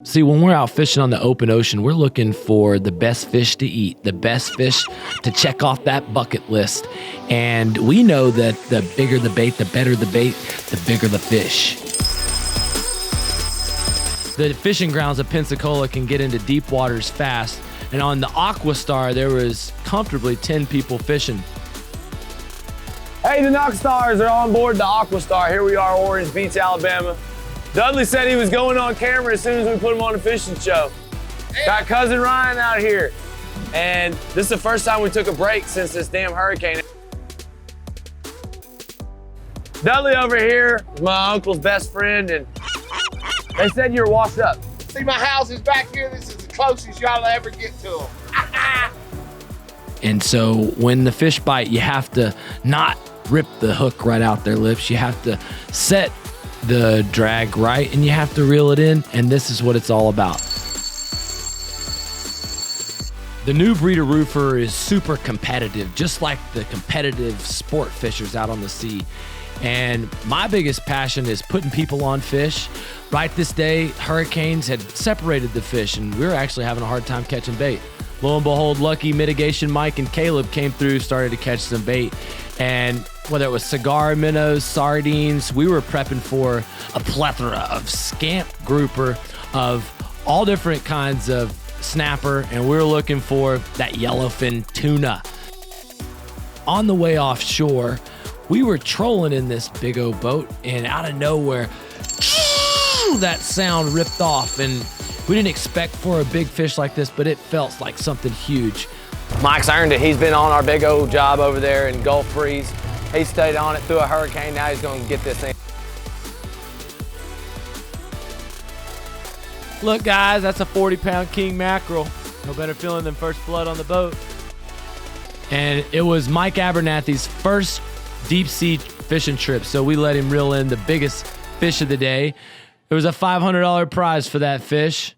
See, when we're out fishing on the open ocean, we're looking for the best fish to eat, the best fish to check off that bucket list. And we know that the bigger the bait, the better the bait, the bigger the fish. The fishing grounds of Pensacola can get into deep waters fast. And on the Aquastar, there was comfortably 10 people fishing. Hey, the Knox Stars are on board the Aquastar. Here we are, Orange Beach, Alabama. Dudley said he was going on camera as soon as we put him on a fishing show. Got cousin Ryan out here. And this is the first time we took a break since this damn hurricane. Dudley over here is my uncle's best friend, and they said you're washed up. See, my house is back here. This is the closest y'all ever get to them. And so when the fish bite, you have to not rip the hook right out their lips. You have to set the drag right, and you have to reel it in, and this is what it's all about. The new breeder roofer is super competitive, just like the competitive sport fishers out on the sea. And my biggest passion is putting people on fish. Right this day, hurricanes had separated the fish, and we were actually having a hard time catching bait. Lo and behold, lucky mitigation Mike and Caleb came through, started to catch some bait. And whether it was cigar minnows, sardines, we were prepping for a plethora of scamp grouper, of all different kinds of snapper, and we were looking for that yellowfin tuna. On the way offshore, we were trolling in this big old boat, and out of nowhere, that sound ripped off, and we didn't expect for a big fish like this, but it felt like something huge. Mike's earned it. He's been on our big old job over there in Gulf Breeze. He stayed on it through a hurricane. Now he's going to get this thing. Look, guys, that's a 40-pound king mackerel. No better feeling than first blood on the boat. And it was Mike Abernathy's first deep sea fishing trip, so we let him reel in the biggest fish of the day. There was a $500 prize for that fish.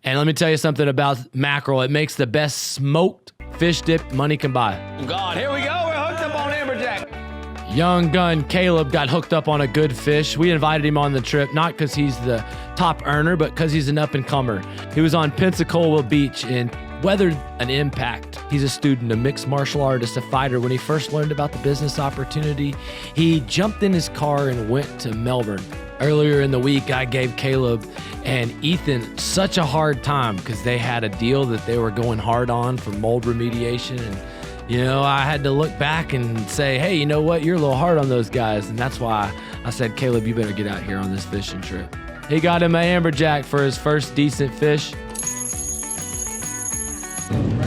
And let me tell you something about mackerel. It makes the best smoked fish dip money can buy. God, here we go. We're hooked up on amberjack. Young gun Caleb got hooked up on a good fish. We invited him on the trip, not because he's the top earner, but because he's an up-and-comer. He was on Pensacola Beach and weathered an impact. He's a student, a mixed martial artist, a fighter. When he first learned about the business opportunity, he jumped in his car and went to Melbourne. Earlier in the week, I gave Caleb and Ethan such a hard time because they had a deal that they were going hard on for mold remediation. And, you know, I had to look back and say, hey, you know what? You're a little hard on those guys. And that's why I said, Caleb, you better get out here on this fishing trip. He got him an amberjack for his first decent fish.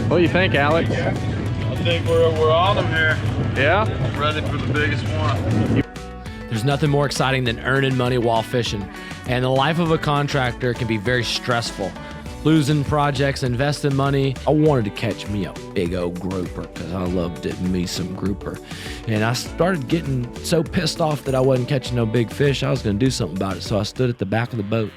What do you think, Alex? I think we're on them here. Yeah? Ready for the biggest one. There's nothing more exciting than earning money while fishing. And the life of a contractor can be very stressful. Losing projects, investing money. I wanted to catch me a big old grouper because I loved it, me some grouper. And I started getting so pissed off that I wasn't catching no big fish, I was going to do something about it. So I stood at the back of the boat.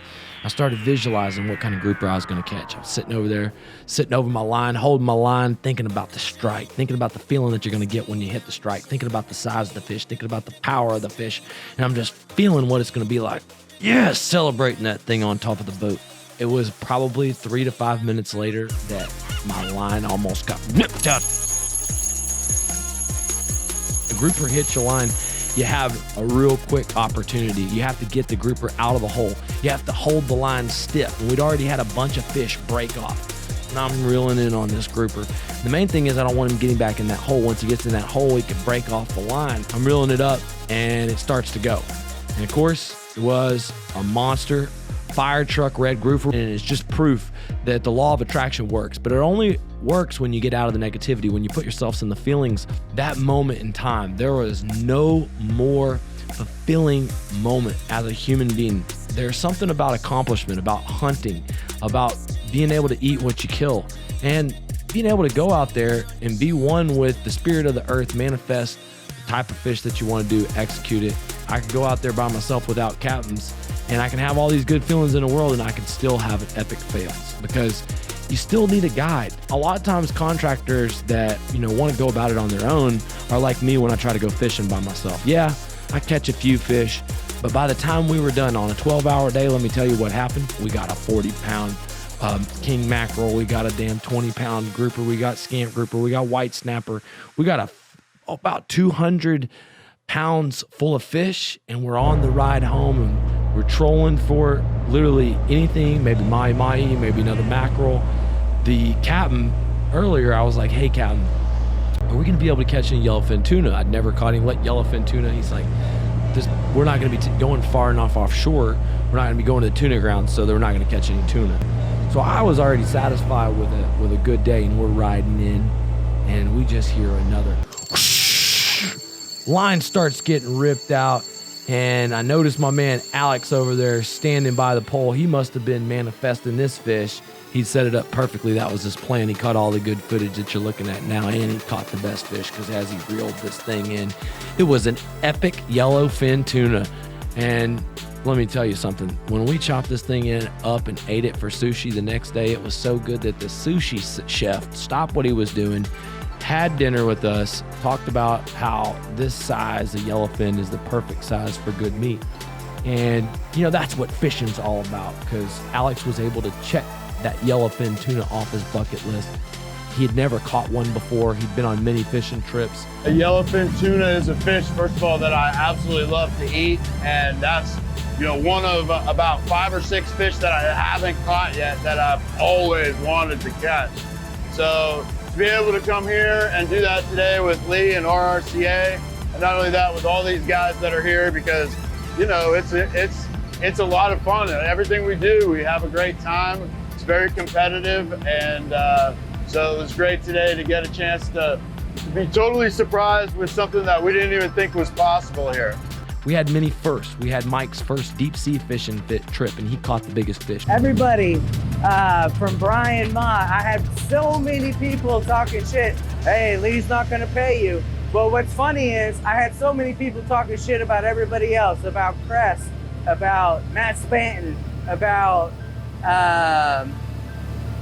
I started visualizing what kind of grouper I was going to catch. I was sitting over there, sitting over my line, holding my line, thinking about the strike, thinking about the feeling that you're going to get when you hit the strike, thinking about the size of the fish, thinking about the power of the fish. And I'm just feeling what it's going to be like. Yes, celebrating that thing on top of the boat. It was probably 3 to 5 minutes later that my line almost got ripped out. The grouper hits your line. You have a real quick opportunity. You have to get the grouper out of the hole. You have to hold the line stiff. And we'd already had a bunch of fish break off. And I'm reeling in on this grouper. The main thing is I don't want him getting back in that hole. Once he gets in that hole, he can break off the line. I'm reeling it up, and it starts to go. And of course, it was a monster fire truck red grouper, and it's just proof that the law of attraction works. But it only works when you get out of the negativity, when you put yourselves in the feelings. That moment in time, there was no more fulfilling moment as a human being. There's something about accomplishment, about hunting, about being able to eat what you kill, and being able to go out there and be one with the spirit of the earth, manifest the type of fish that you want to do, execute it. I could go out there by myself without captains, and I can have all these good feelings in the world, and I can still have an epic fails because you still need a guide. A lot of times contractors that, want to go about it on their own are like me when I try to go fishing by myself. Yeah, I catch a few fish, But by the time we were done on a 12-hour day, let me tell you what happened. We got a 40-pound king mackerel. We got a damn 20-pound grouper. We got scamp grouper. We got white snapper. We got about 200 pounds full of fish, and we're on the ride home, and we're trolling for literally anything, maybe mahi-mahi, maybe another mackerel. The captain, earlier, I was like, hey, captain, are we going to be able to catch any yellowfin tuna? I'd never caught any yellowfin tuna. He's like, we're not going to be going far enough offshore. We're not going to be going to the tuna ground, so they're not going to catch any tuna. So I was already satisfied with a good day, and we're riding in, and we just hear another whoosh. Line starts getting ripped out, and I noticed my man Alex over there standing by the pole. He must have been manifesting this fish. He set it up perfectly. That was his plan. He caught all the good footage that you're looking at now, and he caught the best fish because as he reeled this thing in, it was an epic yellowfin tuna. And let me tell you something. When we chopped this thing up and ate it for sushi the next day, it was so good that the sushi chef stopped what he was doing, had dinner with us, talked about how this size of yellowfin is the perfect size for good meat. And, that's what fishing's all about, because Alex was able to check that yellowfin tuna off his bucket list. He had never caught one before. He'd been on many fishing trips. A yellowfin tuna is a fish, first of all, that I absolutely love to eat. And that's, one of about 5 or 6 fish that I haven't caught yet that I've always wanted to catch. So to be able to come here and do that today with Lee and RRCA, and not only that, with all these guys that are here, because, it's a lot of fun. Everything we do, we have a great time. It's very competitive, and so it was great today to get a chance to be totally surprised with something that we didn't even think was possible here. We had many firsts. We had Mike's first deep sea fishing trip, and he caught the biggest fish. Everybody from Brian Ma, I had so many people talking shit. Hey, Lee's not gonna pay you. But what's funny is I had so many people talking shit about everybody else, about Crest, about Matt Spanton, about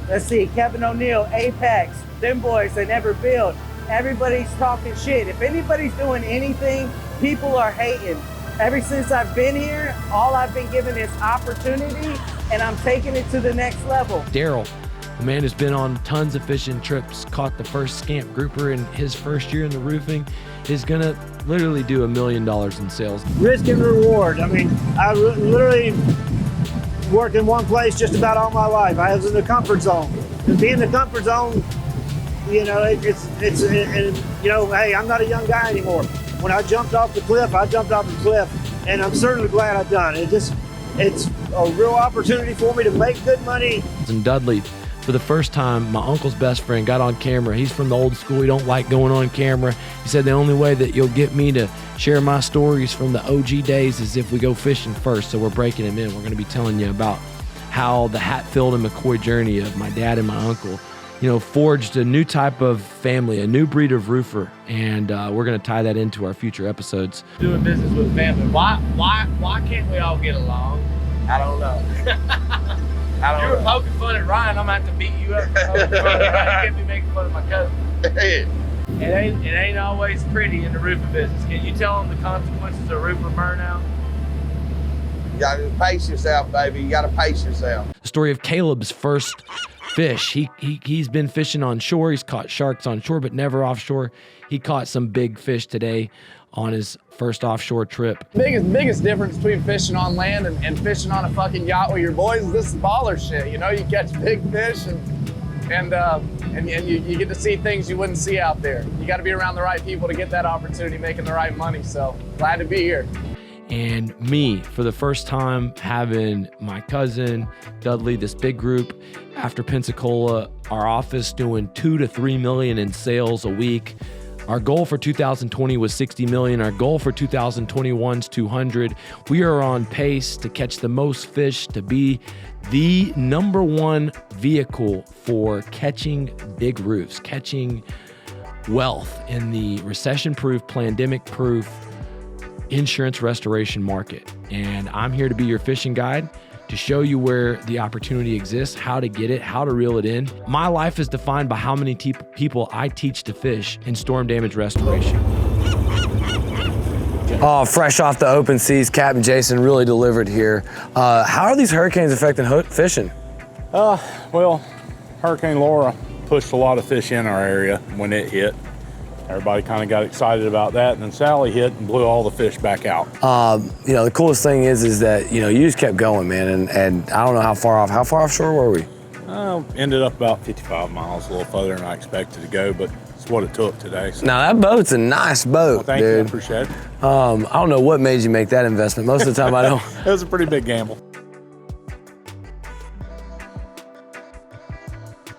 let's see, Kevin O'Neill, Apex, them boys, they never build. Everybody's talking shit. If anybody's doing anything, people are hating. Ever since I've been here, all I've been given is opportunity, and I'm taking it to the next level. Daryl, the man who's been on tons of fishing trips, caught the first scamp grouper in his first year in the roofing, is gonna literally do $1 million in sales. Risk and reward. I mean, I literally worked in one place just about all my life. I was in the comfort zone. And being in the comfort zone, hey, I'm not a young guy anymore. When I jumped off the cliff, I jumped off the cliff, and I'm certainly glad I've done it. It's a real opportunity for me to make good money. And Dudley, for the first time, my uncle's best friend got on camera. He's from the old school. He don't like going on camera. He said the only way that you'll get me to share my stories from the OG days is if we go fishing first. So we're breaking him in. We're going to be telling you about how the Hatfield and McCoy journey of my dad and my uncle, forged a new type of family, a new breed of roofer. And we're going to tie that into our future episodes. Doing business with family. Why can't we all get along? I don't know. You were poking fun at Ryan. I'm going to have to beat you up. You can't be making fun of my cousin. Hey. It ain't always pretty in the roofing business. Can you tell them the consequences of roofer burnout? You got to pace yourself, baby. You got to pace yourself. The story of Caleb's first fish. He's been fishing on shore. He's caught sharks on shore, but never offshore. He caught some big fish today on his first offshore trip. Biggest difference between fishing on land and fishing on a fucking yacht with your boys is this is baller shit. You catch big fish and you get to see things you wouldn't see out there. You got to be around the right people to get that opportunity, making the right money. So glad to be here. And me, for the first time, having my cousin, Dudley, this big group, after Pensacola, our office doing $2 to $3 million in sales a week. Our goal for 2020 was 60 million. Our goal for 2021 is 200. We are on pace to catch the most fish, to be the #1 vehicle for catching big roofs, catching wealth in the recession-proof, pandemic-proof insurance restoration market. And I'm here to be your fishing guide, to show you where the opportunity exists, how to get it, how to reel it in. My life is defined by how many people I teach to fish in storm damage restoration. Good. Oh, fresh off the open seas, Captain Jason really delivered here. How are these hurricanes affecting fishing? Well, Hurricane Laura pushed a lot of fish in our area when it hit. Everybody kind of got excited about that, and then Sally hit and blew all the fish back out. You know, the coolest thing is that, you know, you just kept going, man, and I don't know how far offshore were we? Ended up about 55 miles, a little further than I expected to go, but it's what it took today. So. Now, that boat's a nice boat, Well, thank you, I dude. appreciate it. I don't know what made you make that investment. Most of the time, I don't. It was a pretty big gamble.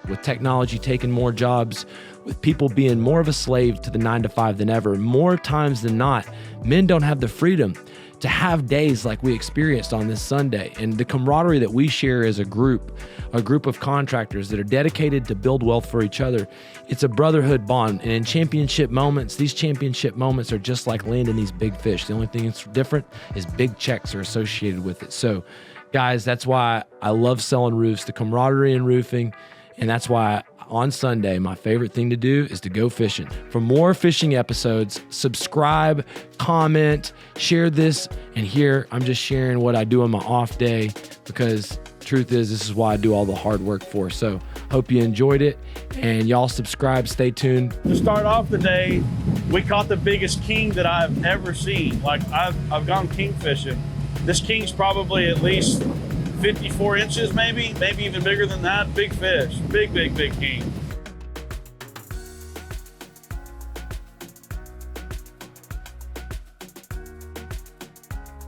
With technology taking more jobs, with people being more of a slave to the 9-to-5 than ever, more times than not, men don't have the freedom to have days like we experienced on this Sunday. And the camaraderie that we share as a group of contractors that are dedicated to build wealth for each other, it's a brotherhood bond. And in championship moments, these championship moments are just like landing these big fish. The only thing that's different is big checks are associated with it. So guys, that's why I love selling roofs, the camaraderie in roofing. And that's why on Sunday, my favorite thing to do is to go fishing. For more fishing episodes, subscribe, comment, share this. And here, I'm just sharing what I do on my off day, because truth is, this is why I do all the hard work for. So hope you enjoyed it, and y'all subscribe, stay tuned. To start off the day, we caught the biggest king that I've ever seen. Like I've gone king fishing. This king's probably at least 54 inches, maybe even bigger than that. Big fish, big king.